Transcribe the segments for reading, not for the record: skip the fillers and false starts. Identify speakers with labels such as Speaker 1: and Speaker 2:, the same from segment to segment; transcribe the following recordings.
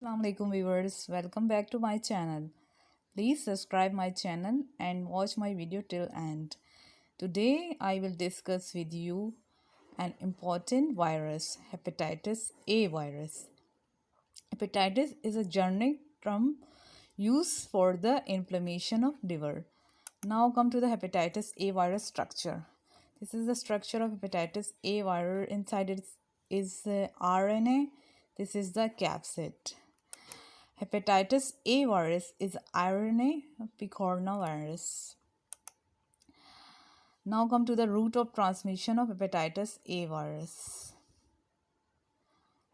Speaker 1: Assalamu alaikum viewers, welcome back to my channel. Please subscribe my channel and watch my video till end. Today I will discuss with you an important virus, hepatitis A virus. Hepatitis is a generic term used for the inflammation of liver. Now come to the hepatitis A virus structure. This is the structure of hepatitis A virus. Inside it is RNA. This is the capsid. Hepatitis A virus is RNA picornavirus. Now come to the route of transmission of hepatitis A virus.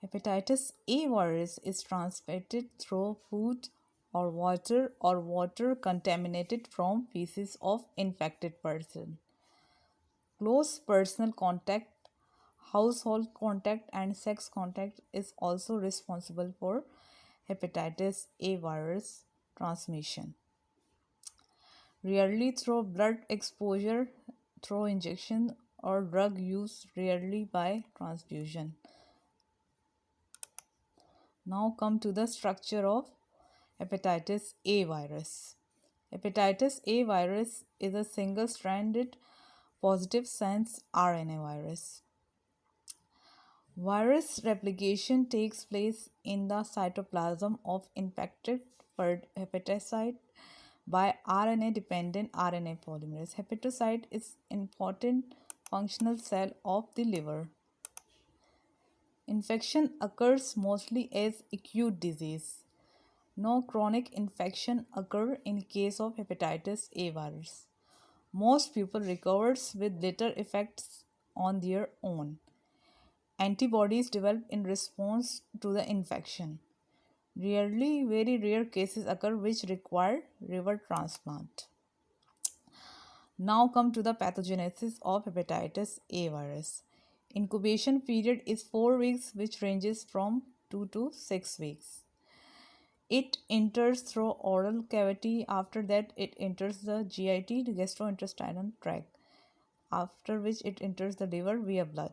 Speaker 1: Hepatitis A virus is transmitted through food or water contaminated from feces of infected person. Close personal contact, household contact and sex contact is also responsible for hepatitis A virus transmission. Rarely through blood exposure, through injection or drug use, rarely by transfusion. Now come to the structure of hepatitis A virus. Hepatitis A virus is a single-stranded positive sense RNA virus. Virus replication takes place in the cytoplasm of infected hepatocyte by RNA-dependent RNA polymerase. Hepatocyte is important functional cell of the liver. Infection occurs mostly as acute disease. No chronic infection occur in case of hepatitis A virus. Most people recovers with little effects on their own. Antibodies develop in response to the infection. Rarely, very rare cases occur which require liver transplant. Now come to the pathogenesis of hepatitis A virus. Incubation period is 4 weeks, which ranges from 2 to 6 weeks. It enters through oral cavity. After that, it enters the GIT, the gastrointestinal tract, after which it enters the liver via blood.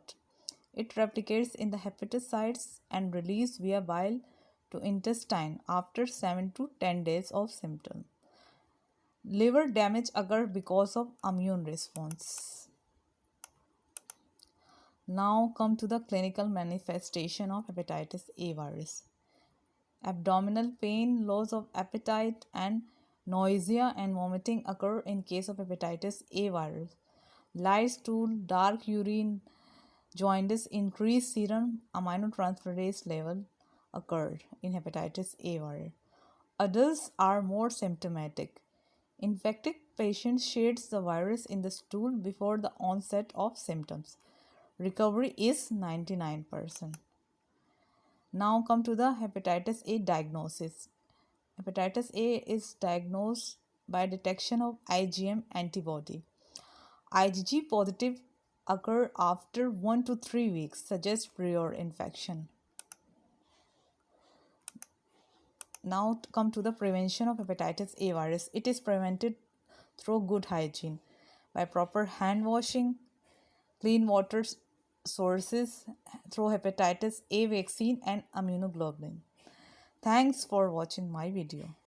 Speaker 1: It replicates in the hepatocytes and released via bile to intestine after 7 to 10 days of symptoms. Liver damage occurs because of immune response. Now come to the clinical manifestation of hepatitis A virus. Abdominal pain, loss of appetite, and nausea and vomiting occur in case of hepatitis A virus. Light stool, dark urine, jaundice, increased serum aminotransferase level occurred in hepatitis A virus. Adults are more symptomatic. Infected patient sheds the virus in the stool before the onset of symptoms. Recovery is 99%. Now come to the hepatitis A diagnosis. Hepatitis A is diagnosed by detection of IgM antibody. IgG positive occur after 1 to 3 weeks, suggest prior infection. Now come to the prevention of hepatitis A virus. It is prevented through good hygiene by proper hand washing, clean water sources, through hepatitis A vaccine and immunoglobulin. Thanks for watching my video.